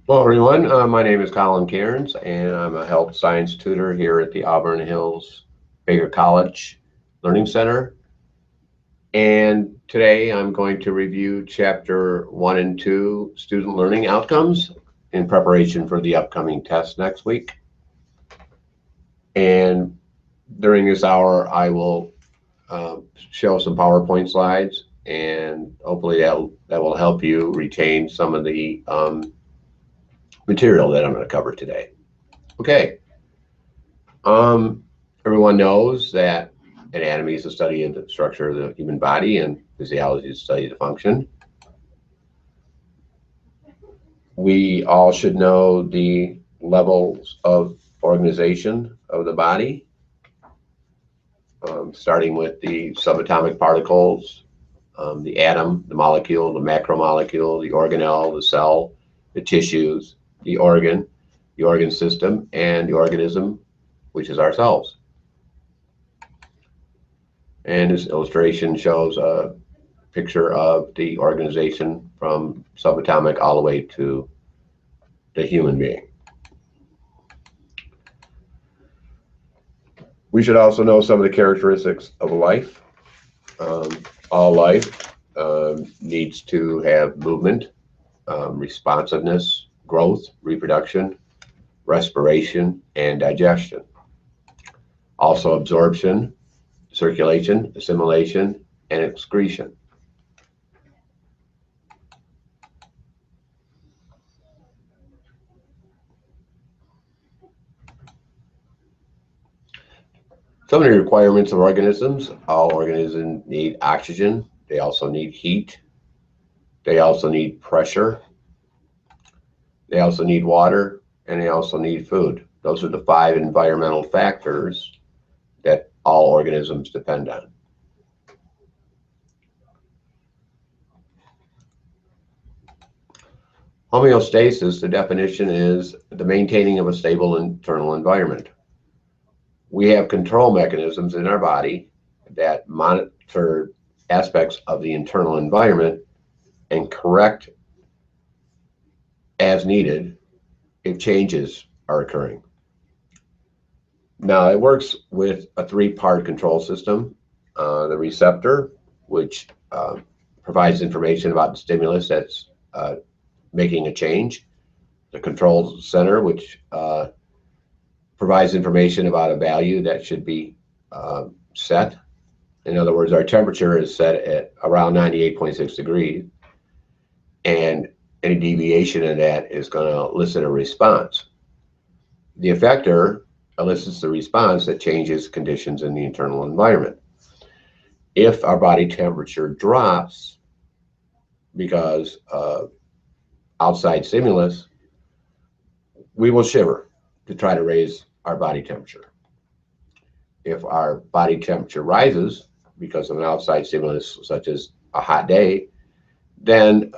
Hello, everyone. My name is Colin Cairns, and I'm a health science tutor here at the Auburn Hills Baker College Learning Center. And today I'm going to review Chapter 1 and 2, Student Learning Outcomes, in preparation for the upcoming test next week. And during this hour, I will show some PowerPoint slides, and hopefully that will help you retain some of the material that I'm going to cover today. Okay. Everyone knows that anatomy is the study of the structure of the human body, and physiology is the study of the function. We all should know the levels of organization of the body, starting with the subatomic particles, the atom, the molecule, the macromolecule, the organelle, the cell, the tissues, the organ system, and the organism, which is ourselves. And this illustration shows a picture of the organization from subatomic all the way to the human being. We should also know some of the characteristics of life. All life needs to have movement, responsiveness, growth, reproduction, respiration, and digestion. Also absorption, circulation, assimilation, and excretion. Some of the requirements of organisms: all organisms need oxygen, they also need heat, they also need pressure, they also need water, and they also need food. Those are the 5 environmental factors that all organisms depend on. Homeostasis, the definition is the maintaining of a stable internal environment. We have control mechanisms in our body that monitor aspects of the internal environment and correct as needed if changes are occurring. Now, it works with a 3-part control system. The receptor, which provides information about the stimulus that's making a change. The control center, which provides information about a value that should be set. In other words, our temperature is set at around 98.6 degrees, and any deviation in that is going to elicit a response. The effector elicits the response that changes conditions in the internal environment. If our body temperature drops because of outside stimulus, we will shiver to try to raise our body temperature. If our body temperature rises because of an outside stimulus, such as a hot day, then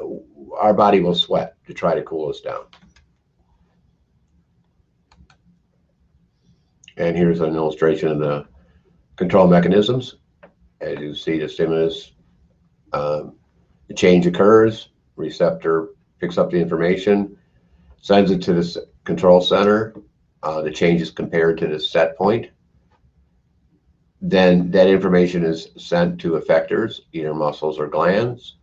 our body will sweat to try to cool us down. And here's an illustration of the control mechanisms. As you see, the stimulus, the change occurs, receptor picks up the information, sends it to the control center. The change is compared to the set point. Then that information is sent to effectors, either muscles or glands.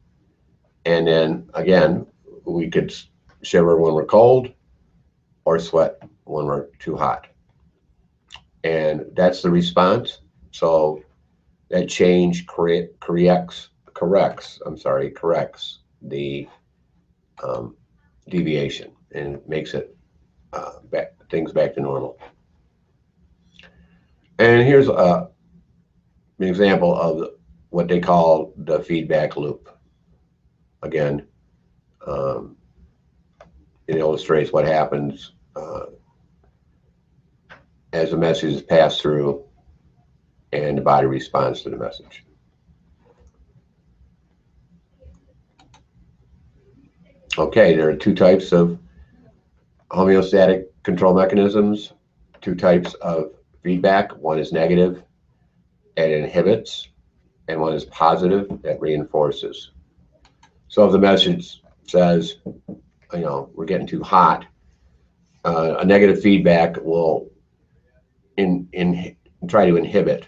And then again, we could shiver when we're cold or sweat when we're too hot. And that's the response. So that change corrects the deviation and makes it things back to normal. And here's an example of what they call the feedback loop. Again, it illustrates what happens as a message is passed through and the body responds to the message. Okay, there are 2 types of homeostatic control mechanisms, 2 types of feedback. One is negative, and it inhibits, and one is positive, that reinforces. So if the message says, we're getting too hot, a negative feedback will try to inhibit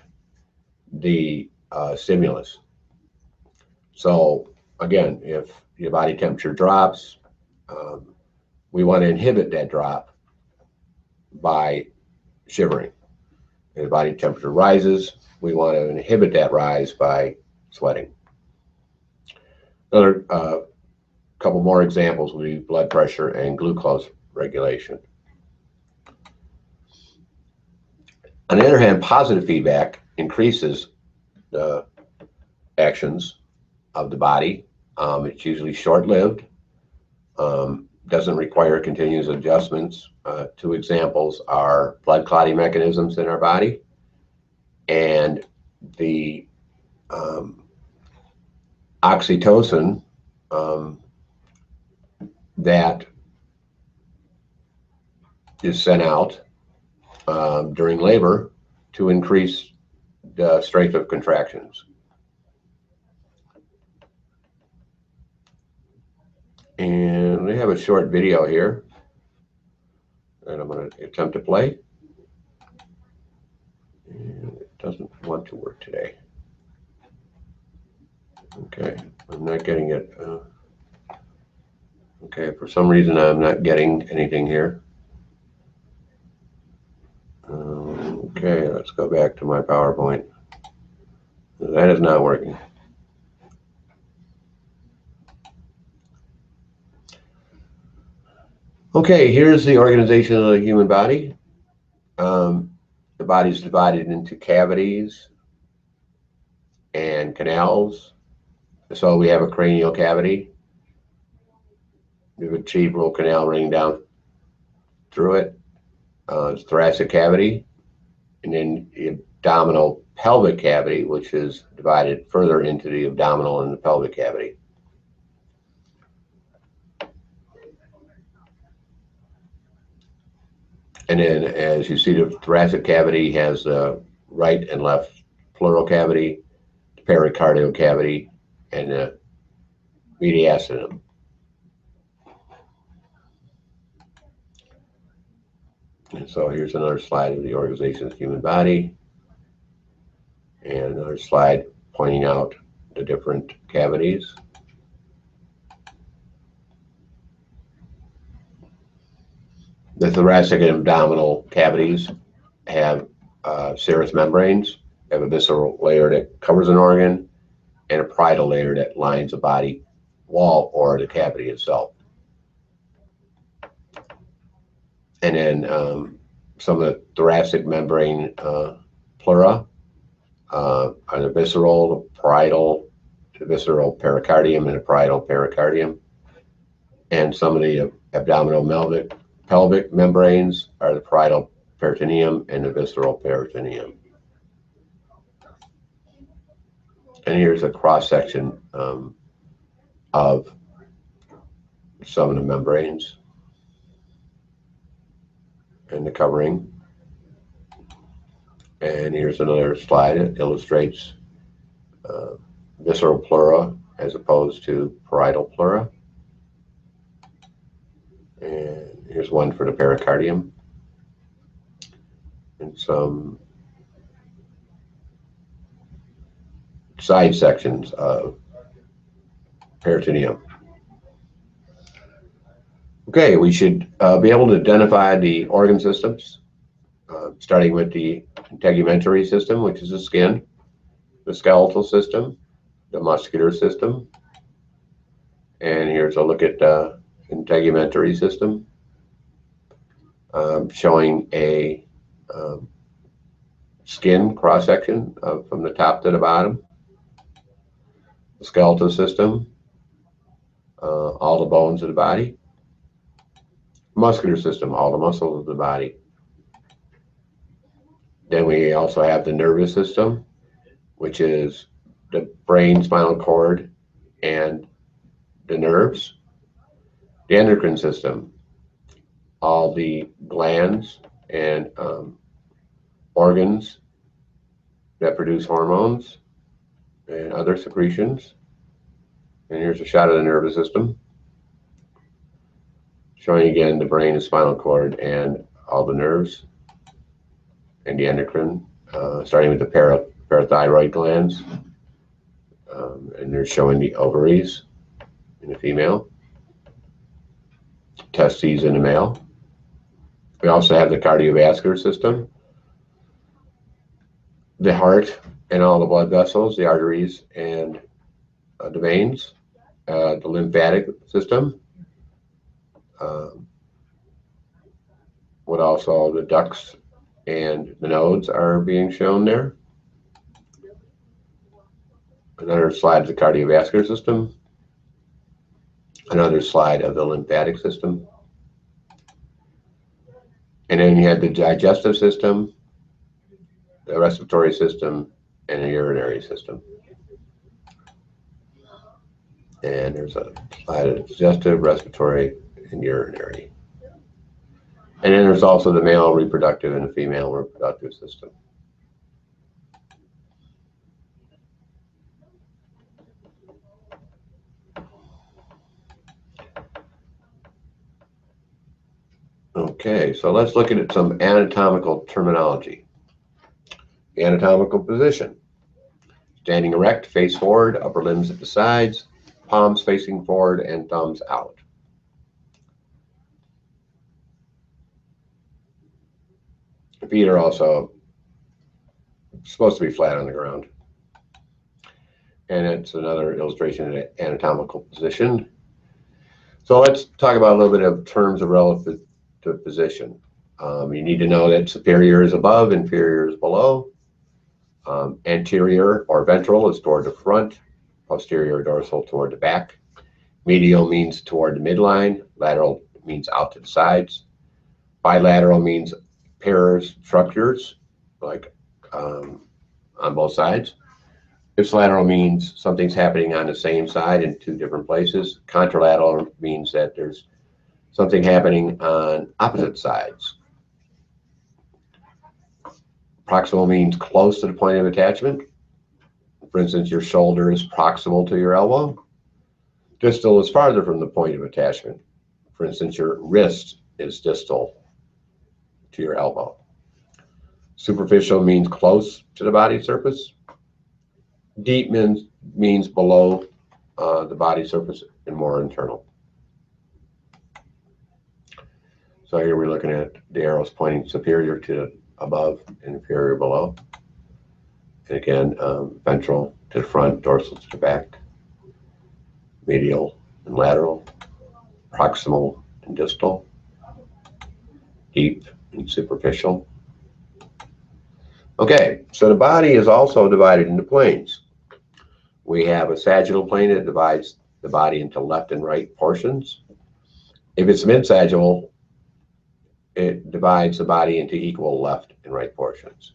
the stimulus. So again, if your body temperature drops, we want to inhibit that drop by shivering. If the body temperature rises, we want to inhibit that rise by sweating. Another couple more examples would be blood pressure and glucose regulation. On the other hand, positive feedback increases the actions of the body. It's usually short-lived, doesn't require continuous adjustments. Two examples are blood clotting mechanisms in our body and the oxytocin that is sent out during labor to increase the strength of contractions. And we have a short video here that I'm going to attempt to play. And it doesn't want to work today. Okay, I'm not getting it. Okay, for some reason I'm not getting anything here. Okay, let's go back to my PowerPoint. That is not working. Okay, here's the organization of the human body. The body is divided into cavities and canals. So we have a cranial cavity. We have a vertebral canal running down through it. Thoracic cavity, and then the abdominal pelvic cavity, which is divided further into the abdominal and the pelvic cavity. And then, as you see, the thoracic cavity has the right and left pleural cavity, the pericardial cavity, and the mediastinum. And so here's another slide of the organization of the human body, and another slide pointing out the different cavities. The thoracic and abdominal cavities have serous membranes, have a visceral layer that covers an organ, and a parietal layer that lines the body wall or the cavity itself. And then some of the thoracic membrane pleura are the visceral, the parietal, the visceral pericardium, and the parietal pericardium. And some of the abdominal pelvic membranes are the parietal peritoneum and the visceral peritoneum. And here's a cross-section of some of the membranes and the covering. And here's another slide that illustrates visceral pleura as opposed to parietal pleura. And here's one for the pericardium. And some side sections of peritoneum. Okay, we should be able to identify the organ systems, starting with the integumentary system, which is the skin, the skeletal system, the muscular system. And here's a look at the integumentary system, showing a skin cross-section from the top to the bottom. The skeletal system, all the bones of the body. Muscular system, all the muscles of the body. Then we also have the nervous system, which is the brain, spinal cord, and the nerves. The endocrine system, all the glands and organs that produce hormones and other secretions. And here's a shot of the nervous system. showing again the brain and spinal cord and all the nerves and the endocrine, starting with the parathyroid glands. And they're showing the ovaries in the female, testes in the male. We also have the cardiovascular system, the heart and all the blood vessels, the arteries and the veins, the lymphatic system, what also the ducts and the nodes are being shown there. Another slide of the cardiovascular system, another slide of the lymphatic system. And then you have the digestive system, the respiratory system, and the urinary system. And there's a slide of digestive, respiratory, and urinary. And then there's also the male reproductive and the female reproductive system. Okay, so let's look at some anatomical terminology. The anatomical position: standing erect, face forward, upper limbs at the sides, palms facing forward, and thumbs out. The feet are also supposed to be flat on the ground. And it's another illustration of the anatomical position. So let's talk about a little bit of terms of relative to position. You need to know that superior is above, inferior is below. Anterior or ventral is toward the front, posterior dorsal toward the back. Medial means toward the midline, lateral means out to the sides. Bilateral means pairs structures, like on both sides. Ipsilateral means something's happening on the same side in two different places. Contralateral means that there's something happening on opposite sides. Proximal means close to the point of attachment. For instance, your shoulder is proximal to your elbow. Distal is farther from the point of attachment. For instance, your wrist is distal to your elbow. Superficial means close to the body surface. Deep means below the body surface and more internal. So here we're looking at the arrows pointing superior to above and inferior below. And again, ventral to the front, dorsal to the back, medial and lateral, proximal and distal, deep and superficial. Okay, so the body is also divided into planes. We have a sagittal plane that divides the body into left and right portions. If it's mid-sagittal, it divides the body into equal left and right portions.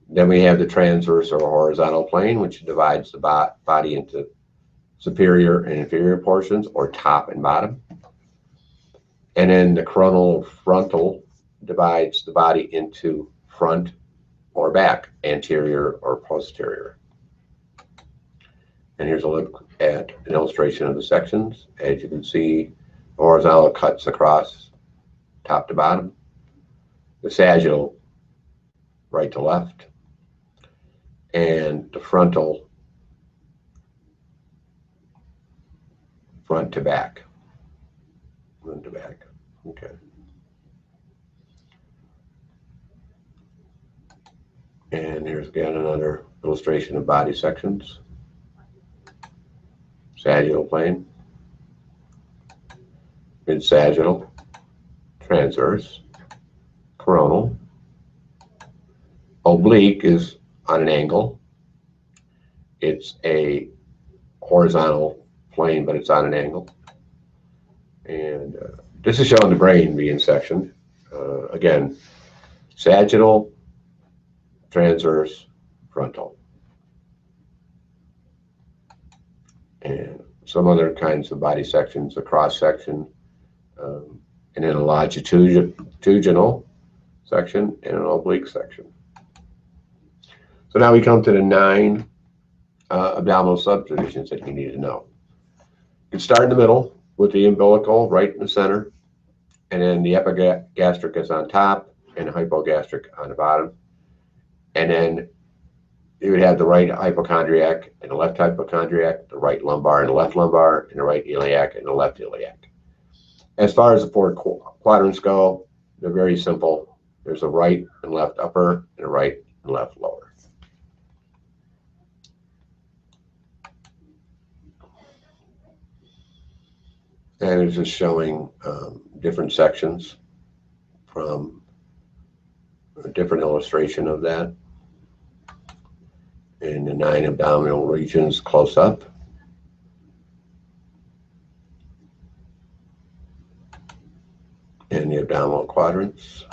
Then we have the transverse or horizontal plane, which divides the body into superior and inferior portions, or top and bottom. And then the coronal frontal divides the body into front or back, anterior or posterior. And here's a look at an illustration of the sections. As you can see, the horizontal cuts across top to bottom, the sagittal right to left, and the frontal front to back. Front to back. Okay. And here's again another illustration of body sections. Sagittal plane, mid-sagittal, transverse, coronal. Oblique is on an angle. It's a horizontal plane, but it's on an angle. And this is showing the brain being sectioned. Again, sagittal, transverse, frontal. And some other kinds of body sections, a cross section, and then a longitudinal section and an oblique section. So now we come to the 9 abdominal subdivisions that you need to know. You can start in the middle with the umbilical right in the center, and then the epigastric is on top and the hypogastric on the bottom. And then you would have the right hypochondriac and the left hypochondriac, the right lumbar and the left lumbar, and the right iliac and the left iliac. As far as the four quadrants go, they're very simple. There's a right and left upper and a right and left lower. And it's just showing different sections from a different illustration of that. And the 9 abdominal regions close up. And the abdominal quadrants.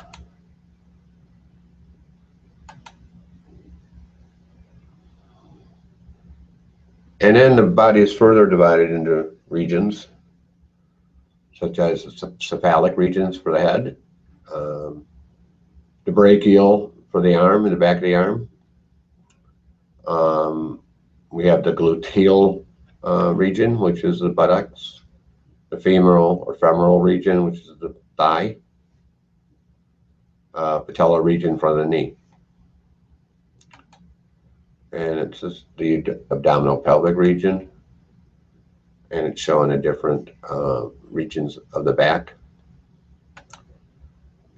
And then the body is further divided into regions, such as the cephalic regions for the head, the brachial for the arm and the back of the arm. We have the gluteal region, which is the buttocks, the femoral or femoral region, which is the thigh, patellar region for the knee. And it's just the abdominal pelvic region, and it's showing the different regions of the back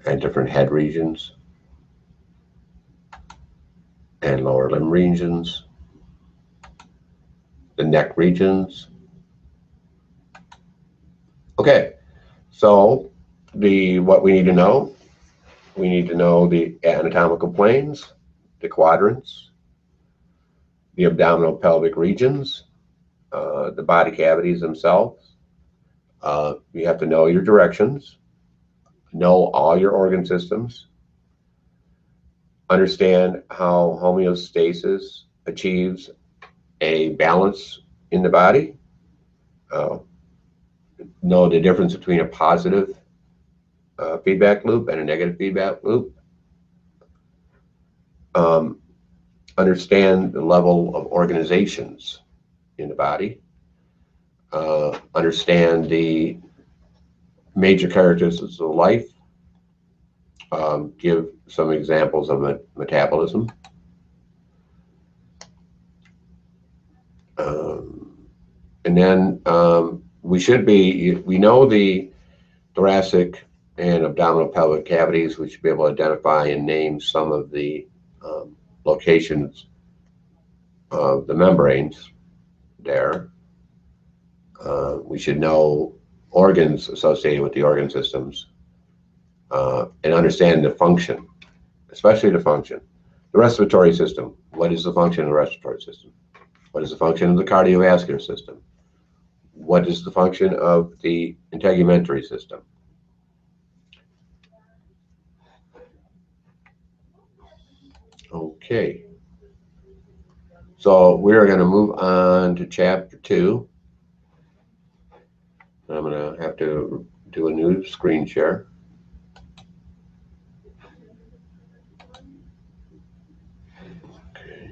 and different head regions and lower limb regions, the neck regions. Okay, so what we need to know the anatomical planes, the quadrants, the abdominal pelvic regions, the body cavities themselves. You have to know your directions, know all your organ systems, understand how homeostasis achieves a balance in the body, know the difference between a positive feedback loop and a negative feedback loop, understand the level of organizations in the body, understand the major characteristics of life, give some examples of metabolism, and then we know the thoracic and abdominal pelvic cavities. We should be able to identify and name some of the locations of the membranes there. We should know organs associated with the organ systems and understand the function, especially the function. The respiratory system. What is the function of the respiratory system? What is the function of the cardiovascular system? What is the function of the integumentary system? Okay. So we're going to move on to chapter 2. I'm going to have to do a new screen share. Okay.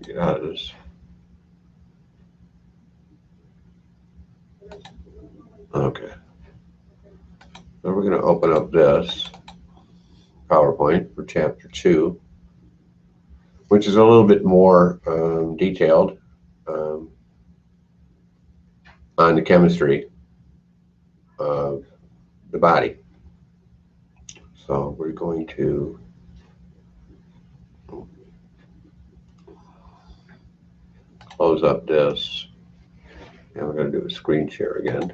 Get out of this. Okay. So we're going to open up this PowerPoint for chapter 2, which is a little bit more detailed on the chemistry of the body. So we're going to close up this, and we're going to do a screen share again.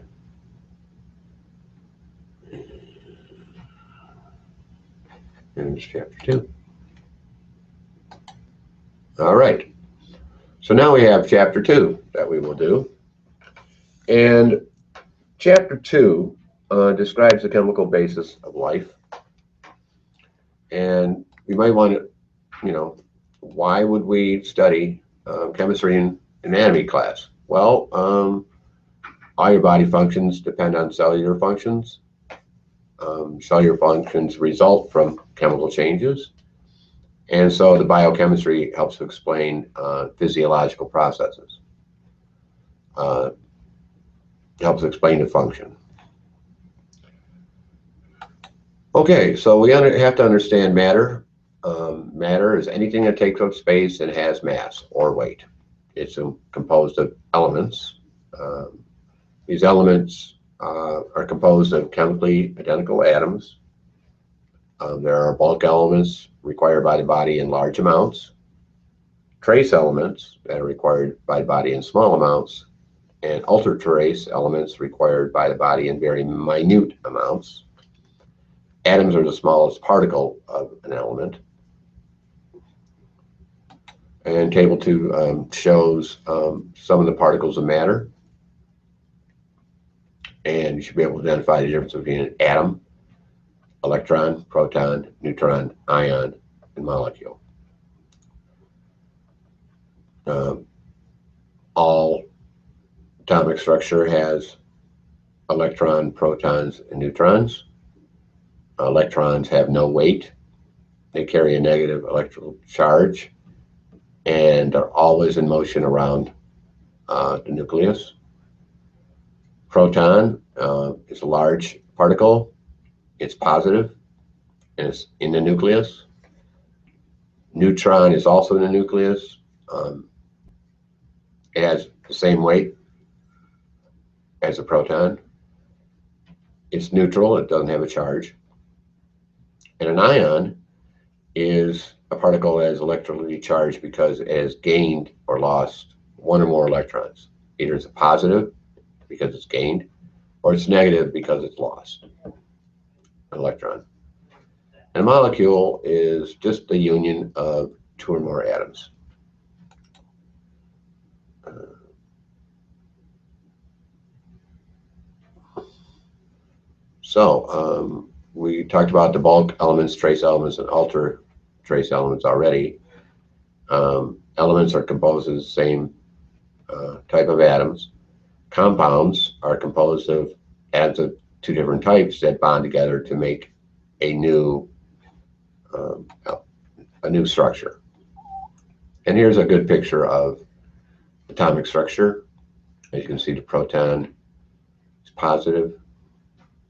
And it's chapter 2. All right. So now we have chapter 2 that we will do. And chapter 2 describes the chemical basis of life. And you might want to, why would we study chemistry in anatomy class? Well, all your body functions depend on cellular functions. Cellular functions result from chemical changes, And so the biochemistry helps to explain physiological processes, helps explain the function. Okay, so we have to understand matter. Matter is anything that takes up space and has mass or weight. It's composed of elements. These elements are composed of chemically identical atoms. There are bulk elements required by the body in large amounts, trace elements that are required by the body in small amounts, and ultra-trace elements required by the body in very minute amounts. Atoms are the smallest particle of an element. And table 2 shows some of the particles of matter. And you should be able to identify the difference between an atom, electron, proton, neutron, ion, and molecule. All atomic structure has electron, protons, and neutrons. Electrons have no weight. They carry a negative electrical charge and are always in motion around the nucleus. Proton is a large particle. It's positive and it's in the nucleus. Neutron is also in the nucleus. It has the same weight as a proton. It's neutral. It doesn't have a charge. And an ion is a particle that is electrically charged because it has gained or lost one or more electrons. Either it's a positive because it's gained, or it's negative because it's lost an electron. And a molecule is just the union of two or more atoms. So we talked about the bulk elements, trace elements, and ultra trace elements already. Elements are composed of the same type of atoms. Compounds are composed of atoms of two different types that bond together to make a new structure. And here's a good picture of atomic structure. As you can see, the proton is positive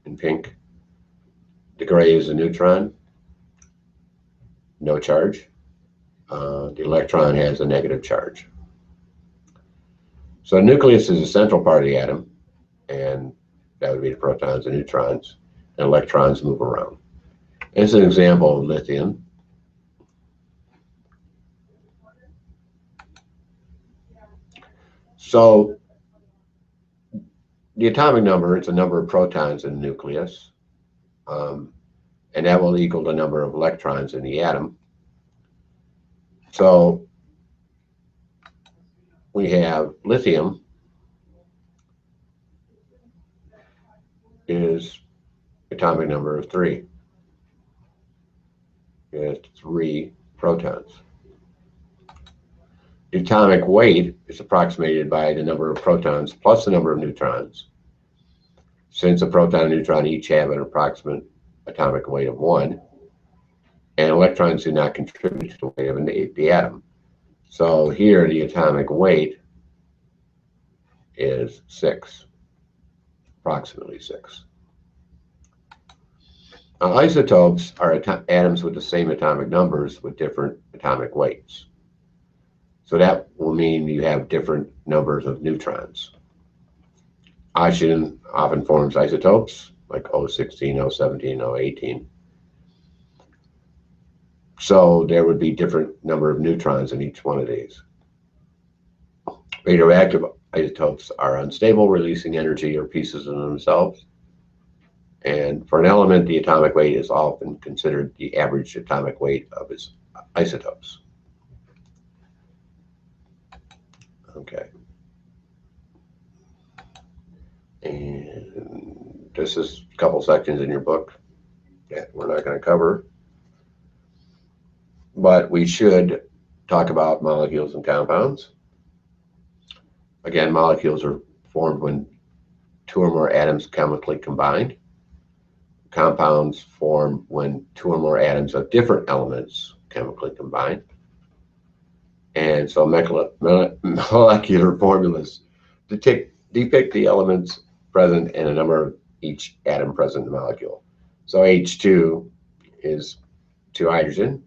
in pink. The gray is a neutron, no charge. The electron has a negative charge. So the nucleus is the central part of the atom, and that would be the protons and neutrons, and electrons move around. This is an example of lithium. So the atomic number is the number of protons in the nucleus, and that will equal the number of electrons in the atom. So we have lithium is atomic number of 3. It has 3 protons. The atomic weight is approximated by the number of protons plus the number of neutrons. Since a proton and neutron each have an approximate atomic weight of 1, and electrons do not contribute to the weight of the atom. So here the atomic weight is 6, approximately 6. Now, isotopes are atoms with the same atomic numbers with different atomic weights. So that will mean you have different numbers of neutrons. Oxygen often forms isotopes like O16, O17, O18. So there would be different number of neutrons in each one of these. Radioactive isotopes are unstable, releasing energy or pieces of themselves. And for an element, the atomic weight is often considered the average atomic weight of its isotopes. Okay. And this is a couple sections in your book that we're not going to cover. But we should talk about molecules and compounds. Again, molecules are formed when 2 or more atoms chemically combine. Compounds form when 2 or more atoms of different elements chemically combine. And so molecular formulas depict the elements present and a number of each atom present in the molecule. So H2 is 2 hydrogen,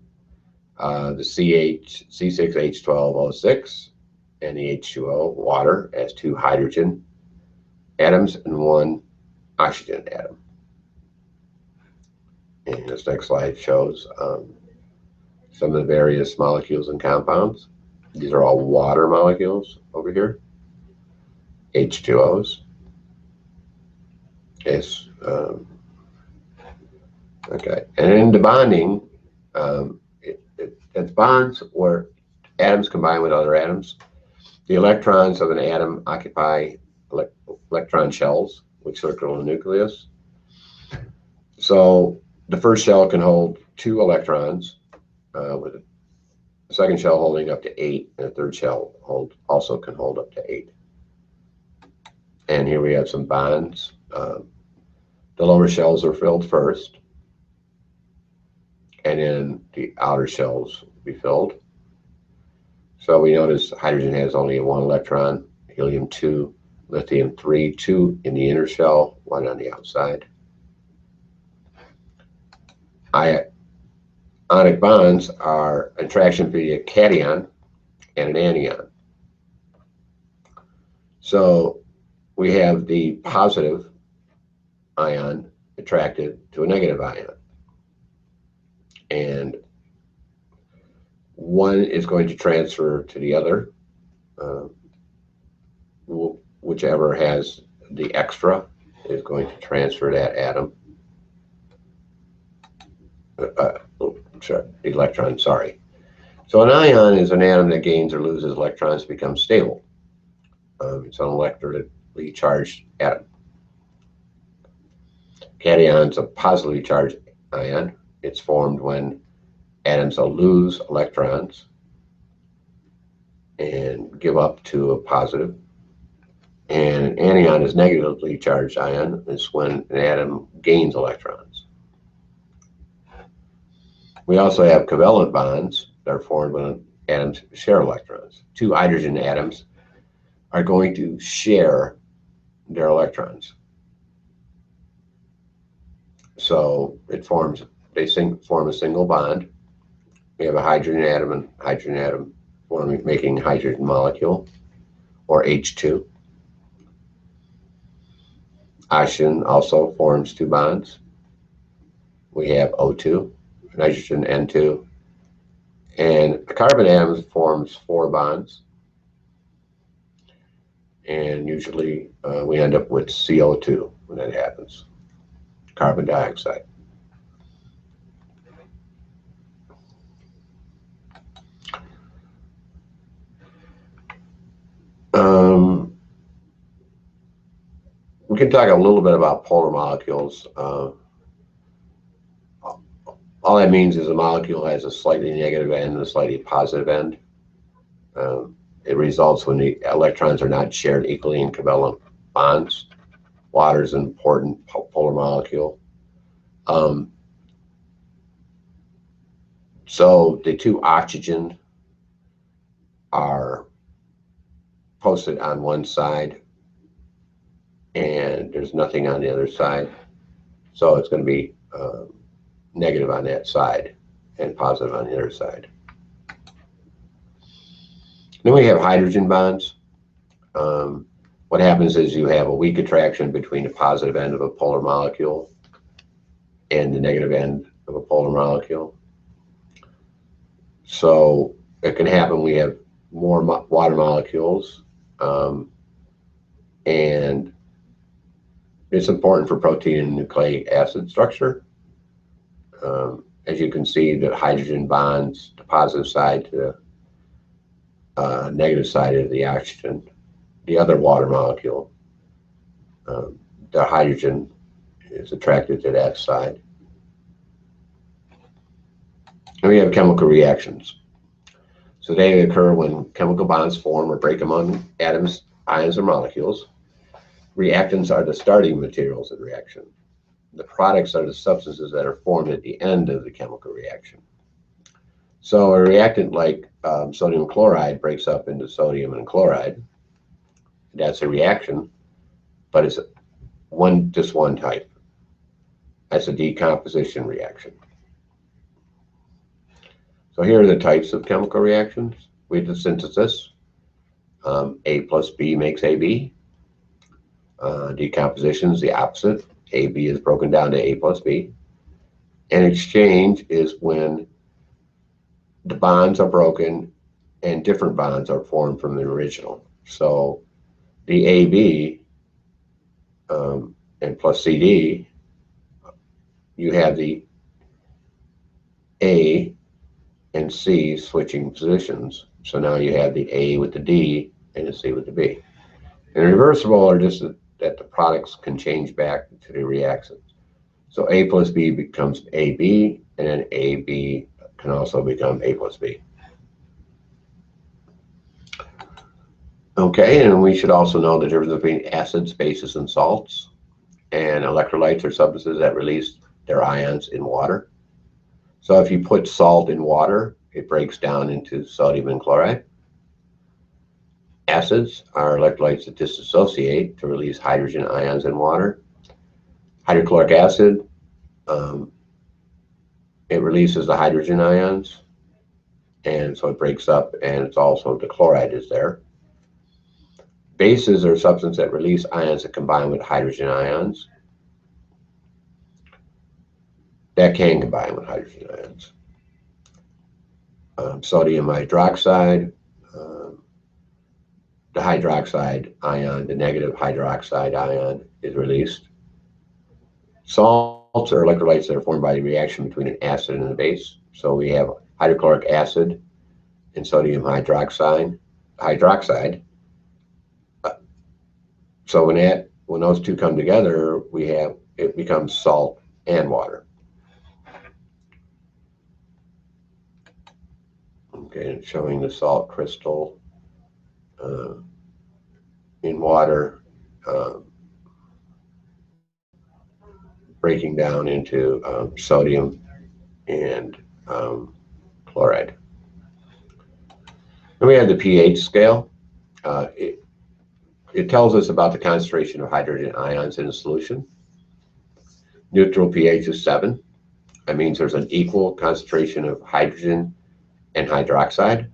the C6H12O6, and the H2O, water, has 2 hydrogen atoms and 1 oxygen atom. And this next slide shows some of the various molecules and compounds. These are all water molecules over here. H2Os. It's, okay, and in the bonding, it's bonds where atoms combine with other atoms. The electrons of an atom occupy electron shells, which circle the nucleus. So the first shell can hold 2 electrons, with the second shell holding up to 8, and the third shell also can hold up to 8. And here we have some bonds. The lower shells are filled first, and then the outer shells will be filled. So we notice hydrogen has only 1 electron, helium 2, lithium 3, 2 in the inner shell, 1 on the outside. Ionic bonds are attraction between a cation and an anion. So we have the positive ion attracted to a negative ion. And one is going to transfer to the other, whichever has the extra is going to transfer that atom. Electron, sorry. So an ion is an atom that gains or loses electrons to become stable. It's an electrically charged atom. Cation is a positively charged ion. It's formed when atoms lose electrons and give up to a positive. And an anion is negatively charged ion. It's when an atom gains electrons. We also have covalent bonds that are formed when atoms share electrons. 2 hydrogen atoms are going to share their electrons. So they form a single bond. We have a hydrogen atom and hydrogen atom making a hydrogen molecule, or H2. Oxygen also forms 2 bonds. We have O2, nitrogen N2, and a carbon atom forms 4 bonds. And usually we end up with CO2 when that happens, carbon dioxide. We can talk a little bit about polar molecules. All that means is a molecule has a slightly negative end and a slightly positive end. It results when the electrons are not shared equally in covalent bonds. Water is an important polar molecule. So the 2 oxygen are posted on one side, and there's nothing on the other side. So it's going to be negative on that side and positive on the other side. Then we have hydrogen bonds. What happens is you have a weak attraction between the positive end of a polar molecule and the negative end of a polar molecule. So it can happen, we have more water molecules, and it's important for protein and nucleic acid structure. As you can see, the hydrogen bonds the positive side to the negative side of the oxygen. The other water molecule, the hydrogen is attracted to that side. And we have chemical reactions. So they occur when chemical bonds form or break among atoms, ions, or molecules. Reactants are the starting materials of the reaction. The products are the substances that are formed at the end of the chemical reaction. So a reactant like sodium chloride breaks up into sodium and chloride. That's a reaction, but it's just one type. That's a decomposition reaction. So here are the types of chemical reactions. We have the synthesis. A plus B makes AB. Decomposition is the opposite. AB is broken down to A plus B. And exchange is when the bonds are broken and different bonds are formed from the original. So the AB and plus CD, you have the A and C switching positions. So now you have the A with the D and the C with the B. And reversible are just that the products can change back to the reactants. So A plus B becomes AB, and then AB can also become A plus B. Okay, and we should also know the difference between acids, bases, and salts. And electrolytes are substances that release their ions in water. So if you put salt in water, it breaks down into sodium and chloride. Acids are electrolytes that dissociate to release hydrogen ions in water. Hydrochloric acid, it releases the hydrogen ions, and so it breaks up, and it's also the chloride is there. Bases are substances that release ions that combine with hydrogen ions. That can combine with hydrogen ions. Sodium hydroxide, the hydroxide ion, the negative hydroxide ion is released. Salts are electrolytes that are formed by the reaction between an acid and a base. So we have hydrochloric acid and sodium hydroxide. So when those two come together, it becomes salt and water. Okay, it's showing the salt crystal in water, breaking down into sodium and chloride. Then we have the pH scale. It tells us about the concentration of hydrogen ions in a solution. Neutral pH is 7. That means there's an equal concentration of hydrogen and hydroxide.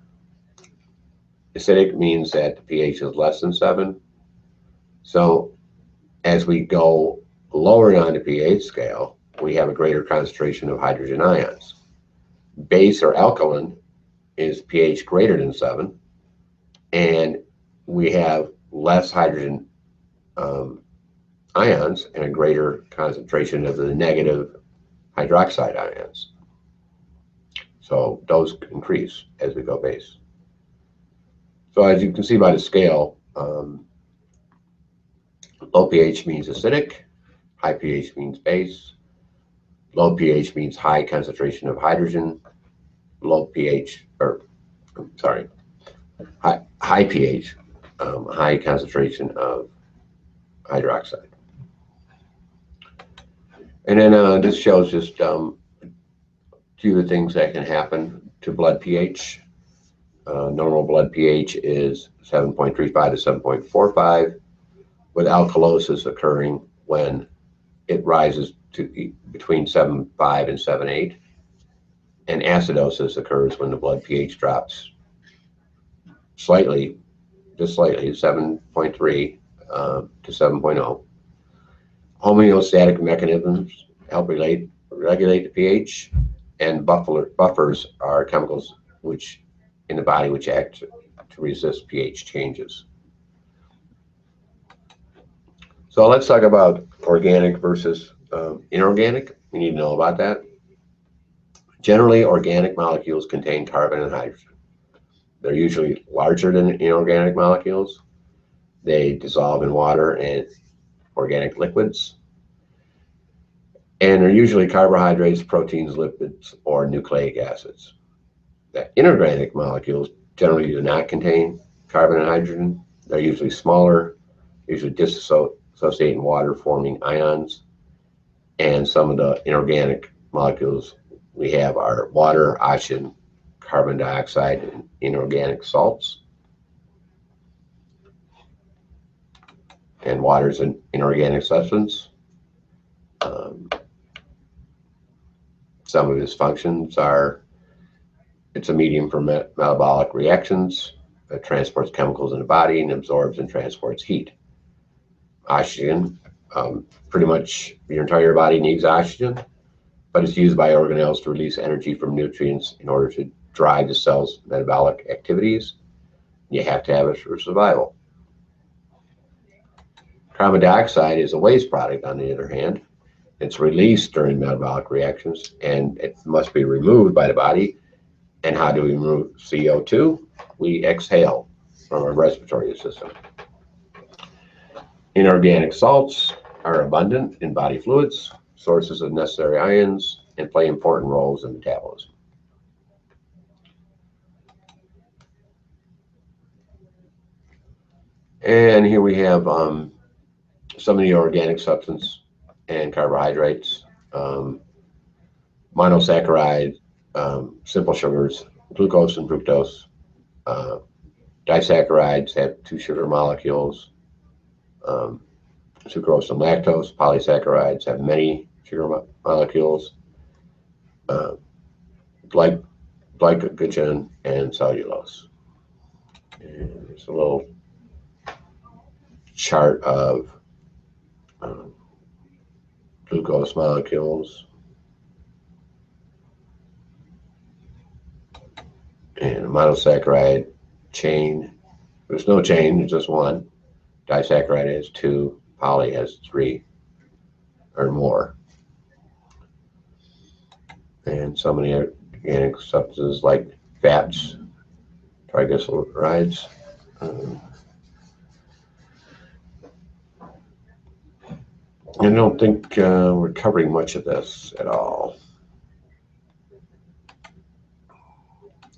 Acidic means that the pH is less than 7. So as we go lower on the pH scale, we have a greater concentration of hydrogen ions. Base or alkaline is pH greater than 7, and we have less hydrogen ions and a greater concentration of the negative hydroxide ions. So those increase as we go base. So as you can see by the scale, low pH means acidic, high pH means base, low pH means high concentration of hydrogen, high pH, high concentration of hydroxide. And then this shows just a few of the things that can happen to blood pH. Normal blood pH is 7.35 to 7.45, with alkalosis occurring when it rises to between 7.5 and 7.8, and acidosis occurs when the blood pH drops slightly, just slightly, 7.3 to 7.0. Homeostatic mechanisms help regulate the pH, and buffers are chemicals in the body which act to resist pH changes. So let's talk about organic versus inorganic. We need to know about that. Generally, organic molecules contain carbon and hydrogen. They're usually larger than inorganic molecules. They dissolve in water and organic liquids. And they're usually carbohydrates, proteins, lipids, or nucleic acids. The inorganic molecules generally do not contain carbon and hydrogen. They're usually smaller, usually dissociate in water, forming ions. And some of the inorganic molecules we have are water, oxygen, carbon dioxide and inorganic salts, and water is an inorganic substance. Some of its functions are, it's a medium for metabolic reactions. It transports chemicals in the body and absorbs and transports heat. Oxygen, pretty much your entire body needs oxygen, but it's used by organelles to release energy from nutrients in order to drive the cell's metabolic activities. You have to have it for survival. Carbon dioxide is a waste product, on the other hand. It's released during metabolic reactions, and it must be removed by the body. And how do we remove CO2? We exhale from our respiratory system. Inorganic salts are abundant in body fluids, sources of necessary ions, and play important roles in metabolism. And here we have some of the organic substance and carbohydrates, monosaccharides, simple sugars, glucose and fructose. Disaccharides have 2 sugar molecules. Sucrose and lactose. Polysaccharides have many sugar molecules. Glycogen and cellulose. And there's a little chart of glucose molecules. And a monosaccharide chain, there's no chain, there's just one. Disaccharide has 2, poly has 3 or more. And so many organic substances like fats, triglycerides. I don't think we're covering much of this at all.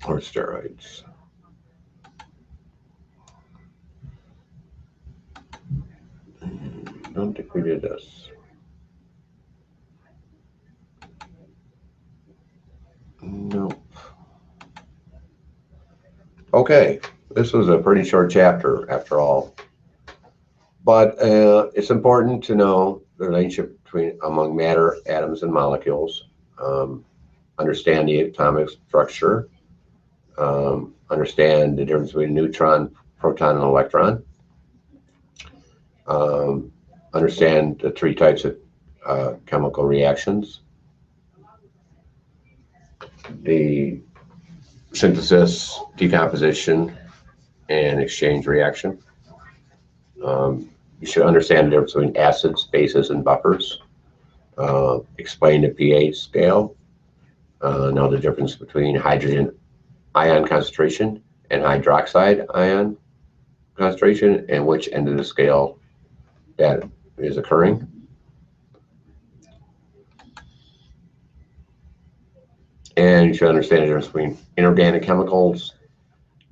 Or steroids. I don't think we did this. Nope. Okay, this was a pretty short chapter after all. But it's important to know the relationship among matter, atoms, and molecules. Understand the atomic structure. Understand the difference between a neutron, proton, and electron. Understand the 3 types of chemical reactions. The synthesis, decomposition, and exchange reaction. You should understand the difference between acids, bases, and buffers. Explain the pH scale. Know the difference between hydrogen ion concentration and hydroxide ion concentration, and which end of the scale that is occurring. And you should understand the difference between inorganic chemicals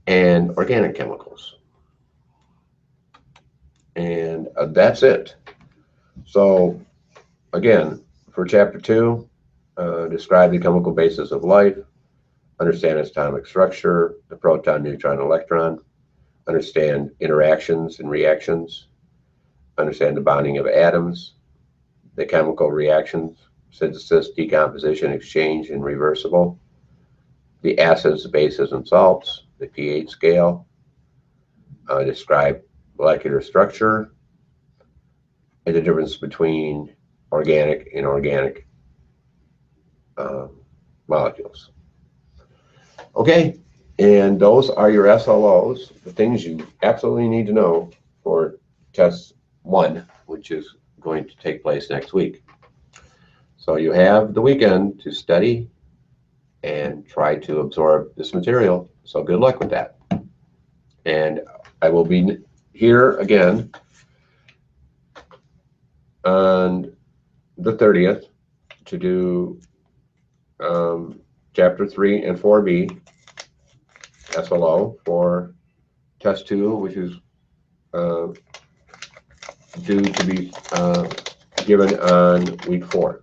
and organic chemicals. And that's it. So again, for chapter 2, describe the chemical basis of life, understand its atomic structure, the proton, neutron, electron, understand interactions and reactions, understand the bonding of atoms, the chemical reactions, synthesis, decomposition, exchange, and reversible, the acids, bases, and salts, the pH scale, describe molecular structure, and the difference between organic and inorganic molecules. Okay, and those are your SLOs, the things you absolutely need to know for test 1, which is going to take place next week. So you have the weekend to study and try to absorb this material. So good luck with that. And I will be here again on the 30th to do chapter 3 and 4B SLO for test 2, which is due to be given on week 4.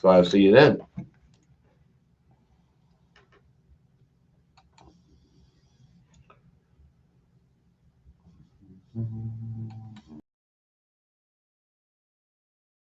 So I'll see you then.